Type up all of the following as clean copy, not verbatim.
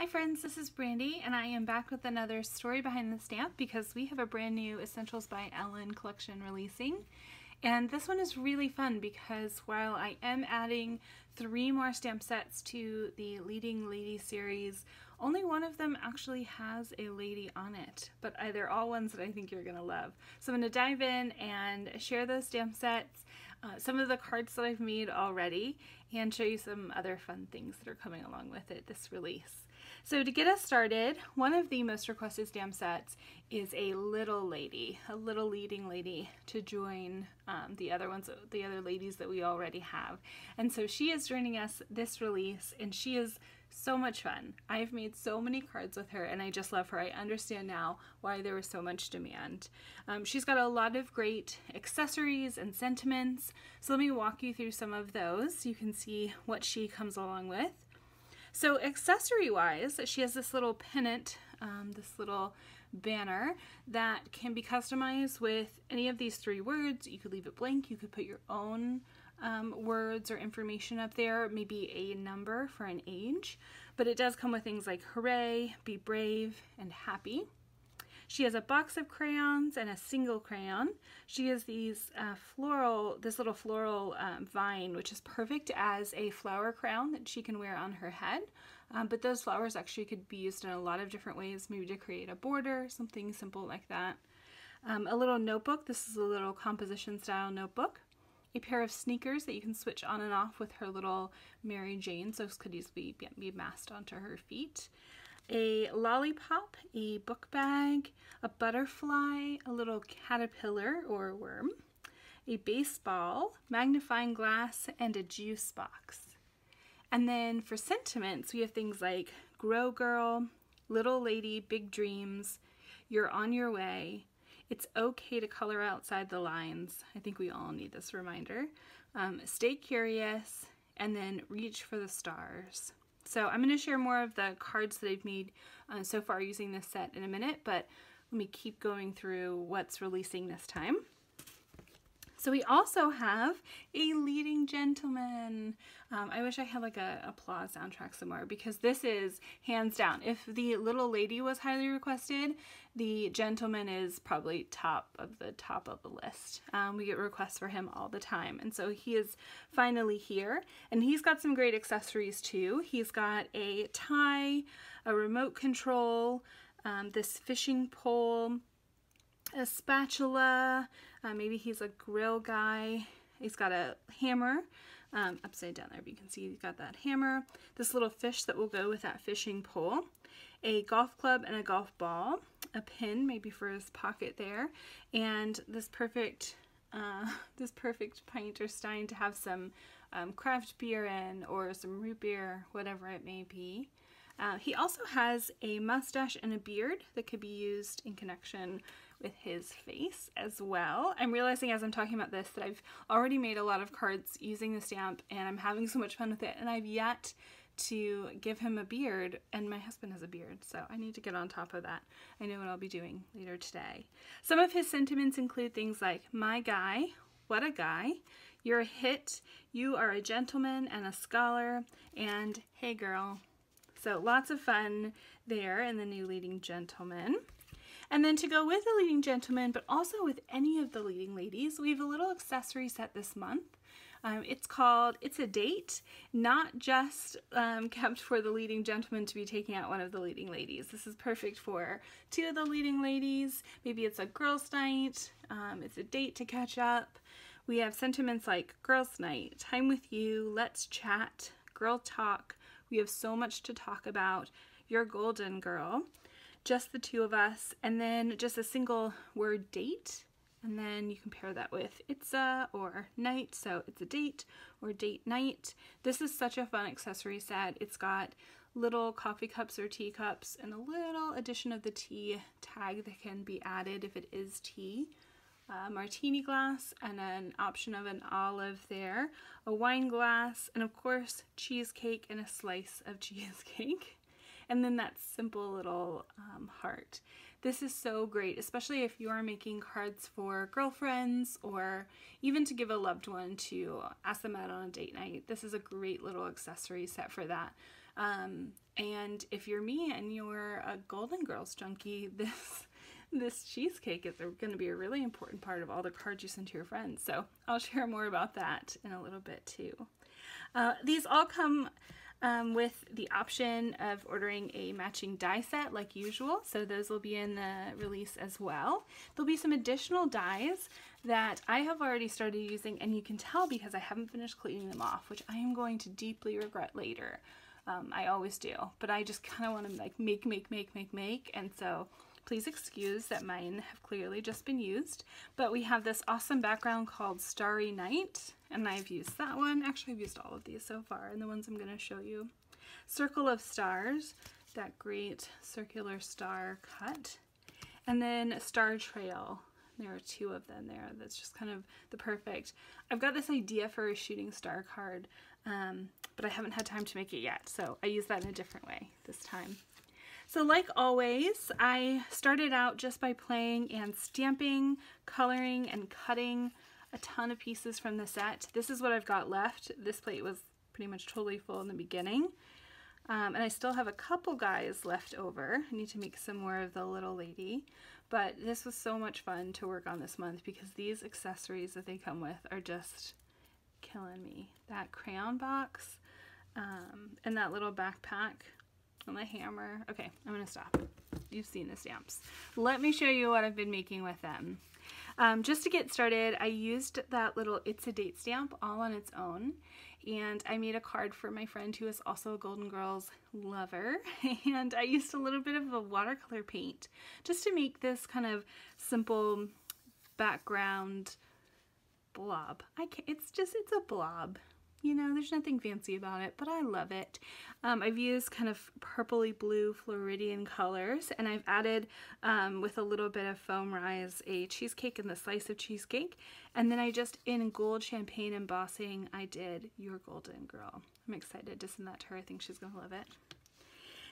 Hi friends, this is Brandy and I am back with another story behind the stamp because we have a brand new Essentials by Ellen collection releasing. And this one is really fun because while I am adding 3 more stamp sets to the Leading Lady series, only one of them actually has a lady on it, but they're all ones that I think you're going to love. So I'm going to dive in and share those stamp sets, some of the cards that I've made already, and show you some other fun things that are coming along with it this release. So to get us started, one of the most requested stamp sets is a little lady, a little leading lady to join the other ladies that we already have. And so she is joining us this release and she is so much fun. I've made so many cards with her and I just love her. I understand now why there was so much demand. She's got a lot of great accessories and sentiments. So let me walk you through some of those so you can see what she comes along with. So accessory wise, she has this little pennant, this little banner that can be customized with any of these 3 words. You could leave it blank, you could put your own words or information up there, maybe a number for an age, but it does come with things like hooray, be brave, and happy. She has a box of crayons and a single crayon. She has these this little floral vine, which is perfect as a flower crown that she can wear on her head. But those flowers actually could be used in a lot of different ways, maybe to create a border, something simple like that. A little notebook. This is a little composition style notebook. A pair of sneakers that you can switch on and off with her little Mary Jane, so those could easily be masked onto her feet. A lollipop, a book bag, a butterfly, a little caterpillar or worm, a baseball, magnifying glass, and a juice box. And then for sentiments, we have things like grow girl, little lady, big dreams, you're on your way, it's okay to color outside the lines. I think we all need this reminder. Stay curious, and then reach for the stars. So I'm going to share more of the cards that I've made so far using this set in a minute, but let me keep going through what's releasing this time. So we also have a leading gentleman. I wish I had like a applause soundtrack somewhere because this is hands down. If the little lady was highly requested, the gentleman is probably top of the list. We get requests for him all the time. And so he is finally here and he's got some great accessories too. He's got a tie, a remote control, this fishing pole, a spatula, maybe he's a grill guy. He's got a hammer upside down there, but you can see he's got that hammer, this little fish that will go with that fishing pole, a golf club and a golf ball, a pin maybe for his pocket there, and this perfect pint or stein to have some craft beer in or some root beer, whatever it may be. He also has a mustache and a beard that could be used in connection with his face as well. I'm realizing as I'm talking about this that I've already made a lot of cards using the stamp and I'm having so much fun with it, and I've yet to give him a beard, and my husband has a beard, so I need to get on top of that. I know what I'll be doing later today. Some of his sentiments include things like, my guy, what a guy, you're a hit, you are a gentleman and a scholar, and hey girl. So lots of fun there in the new leading gentleman. And then to go with the leading gentleman, but also with any of the leading ladies, we have a little accessory set this month. It's called It's a Date, not just kept for the leading gentleman to be taking out one of the leading ladies. This is perfect for 2 of the leading ladies. Maybe it's a girls' night, it's a date to catch up. We have sentiments like girls' night, time with you, let's chat, girl talk. We have so much to talk about, you're golden girl, just the 2 of us, and then just a single word date, and then you can pair that with it's a or night, so it's a date or date night. This is such a fun accessory set. It's got little coffee cups or teacups and a little addition of the tea tag that can be added if it is tea. Martini glass and an option of an olive there, a wine glass, and of course cheesecake and a slice of cheesecake. And then that simple little heart. This is so great, especially if you are making cards for girlfriends or even to give a loved one to ask them out on a date night. This is a great little accessory set for that. And if you're me and you're a Golden Girls junkie, this cheesecake is going to be a really important part of all the cards you send to your friends. So I'll share more about that in a little bit too. These all come with the option of ordering a matching die set like usual, so those will be in the release as well. There'll be some additional dies that I have already started using, and you can tell because I haven't finished cleaning them off, which I am going to deeply regret later. I always do, but I just kind of want to like make, and so please excuse that mine have clearly just been used. But we have this awesome background called Starry Night, and I've used that one. Actually, I've used all of these so far, and the ones I'm going to show you. Circle of Stars, that great circular star cut. And then Star Trail. There are two of them there. That's just kind of the perfect. I've got this idea for a shooting star card, but I haven't had time to make it yet, so I use that in a different way this time. So like always, I started out just by playing and stamping, coloring, and cutting a ton of pieces from the set. This is what I've got left. This plate was pretty much totally full in the beginning. And I still have a couple guys left over. I need to make some more of the little lady. But this was so much fun to work on this month because these accessories that they come with are just killing me. That crayon box and that little backpack and the hammer. Okay, I'm gonna stop. You've seen the stamps. Let me show you what I've been making with them. Just to get started, I used that little It's a Date stamp all on its own, and I made a card for my friend who is also a Golden Girls lover, and I used a little bit of a watercolor paint just to make this kind of simple background blob. It's a blob. You know, there's nothing fancy about it, but I love it. I've used kind of purpley blue Floridian colors, and I've added, with a little bit of foam rise, a cheesecake and the slice of cheesecake. And then I just, in gold champagne embossing, I did Your Golden Girl. I'm excited to send that to her. I think she's going to love it.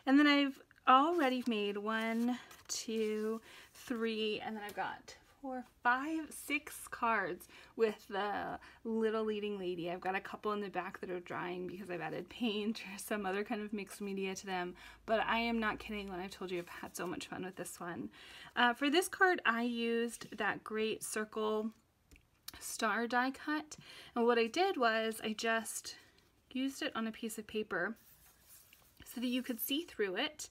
And then I've already made 1, 2, 3, and then I've got 4, 5, 6 cards with the little leading lady. I've got a couple in the back that are drying because I've added paint or some other kind of mixed media to them, but I am not kidding when I told you I've had so much fun with this one. For this card, I used that great circle star die cut, and what I did was I just used it on a piece of paper so that you could see through it.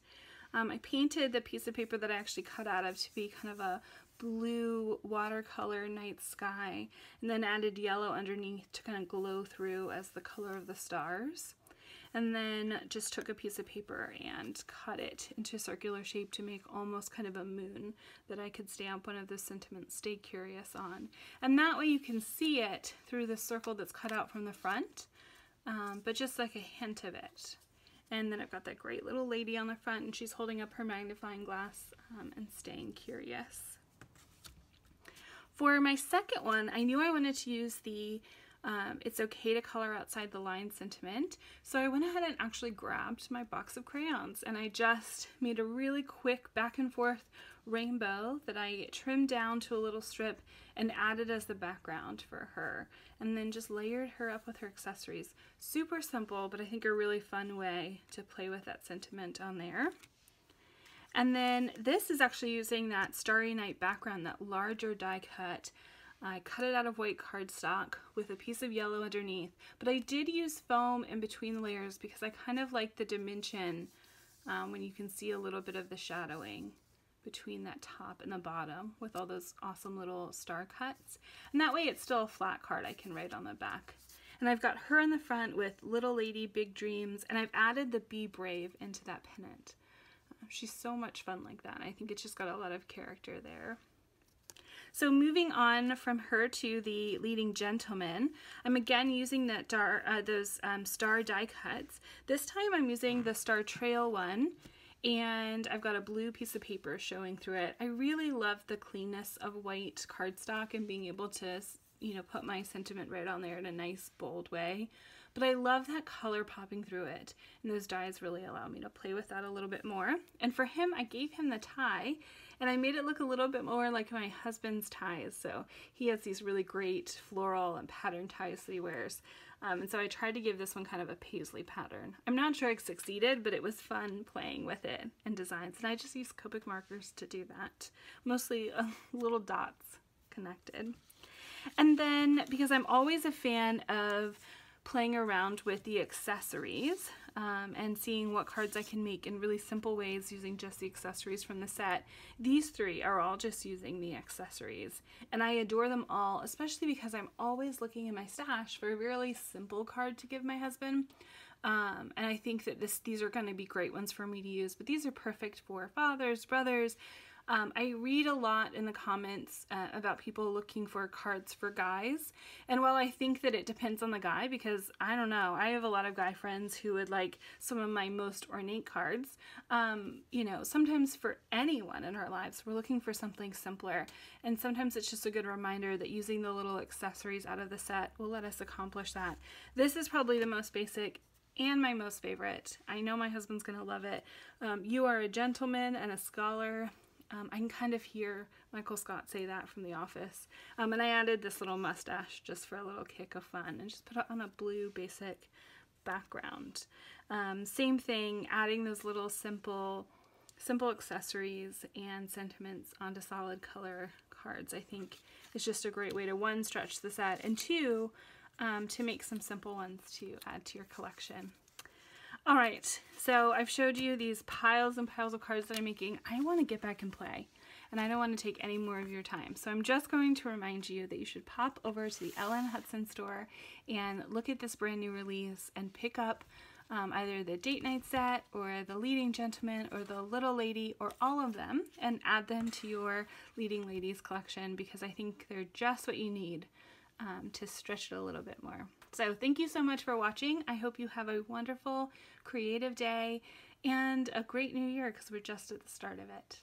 I painted the piece of paper that I actually cut out of to be kind of a blue watercolor night sky, and then added yellow underneath to kind of glow through as the color of the stars. And then just took a piece of paper and cut it into a circular shape to make almost kind of a moon that I could stamp one of the sentiments, Stay Curious, on. And that way you can see it through the circle that's cut out from the front, but just like a hint of it. And then I've got that great little lady on the front, and she's holding up her magnifying glass and staying curious. For my second one, I knew I wanted to use the It's Okay to Color Outside the Line sentiment, so I went ahead and actually grabbed my box of crayons, and I just made a really quick back and forth rainbow that I trimmed down to a little strip and added as the background for her, and then just layered her up with her accessories. Super simple, but I think a really fun way to play with that sentiment on there. And then this is actually using that Starry Night background, that larger die cut. I cut it out of white cardstock with a piece of yellow underneath, but I did use foam in between the layers because I kind of like the dimension when you can see a little bit of the shadowing between that top and the bottom with all those awesome little star cuts. And that way it's still a flat card I can write on the back. And I've got her in the front with Little Lady, Big Dreams, and I've added the Be Brave into that pennant. She's so much fun like that. I think it's just got a lot of character there. So moving on from her to the Leading Gentleman, I'm again using that those star die cuts. This time I'm using the Star Trail one, and I've got a blue piece of paper showing through it. I really love the cleanness of white cardstock and being able to, put my sentiment right on there in a nice bold way. But I love that color popping through it, and those dies really allow me to play with that a little bit more. And for him, I gave him the tie, and I made it look a little bit more like my husband's ties. So he has these really great floral and pattern ties that he wears. And so I tried to give this one kind of a paisley pattern. I'm not sure I succeeded, but it was fun playing with it and designs. And I just use Copic markers to do that. Mostly little dots connected. And then, because I'm always a fan of playing around with the accessories and seeing what cards I can make in really simple ways using just the accessories from the set. These three are all just using the accessories, and I adore them all, especially because I'm always looking in my stash for a really simple card to give my husband. And I think that these are going to be great ones for me to use, but these are perfect for fathers, brothers. I read a lot in the comments about people looking for cards for guys, and while I think that it depends on the guy, because I don't know, I have a lot of guy friends who would like some of my most ornate cards, sometimes for anyone in our lives, we're looking for something simpler, and sometimes it's just a good reminder that using the little accessories out of the set will let us accomplish that. This is probably the most basic and my most favorite. I know my husband's gonna love it. You are a gentleman and a scholar. I can kind of hear Michael Scott say that from The Office. And I added this little mustache just for a little kick of fun and just put it on a blue basic background. Same thing, adding those little simple accessories and sentiments onto solid color cards, I think is just a great way to, one, stretch the set, and two, to make some simple ones to add to your collection. All right, so I've showed you these piles and piles of cards that I'm making. I want to get back and play, and I don't want to take any more of your time. So I'm just going to remind you that you should pop over to the Ellen Hutson store and look at this brand new release and pick up either the date night set or the leading gentleman or the little lady or all of them and add them to your leading ladies collection, because I think they're just what you need to stretch it a little bit more. So thank you so much for watching. I hope you have a wonderful, creative day and a great new year, because we're just at the start of it.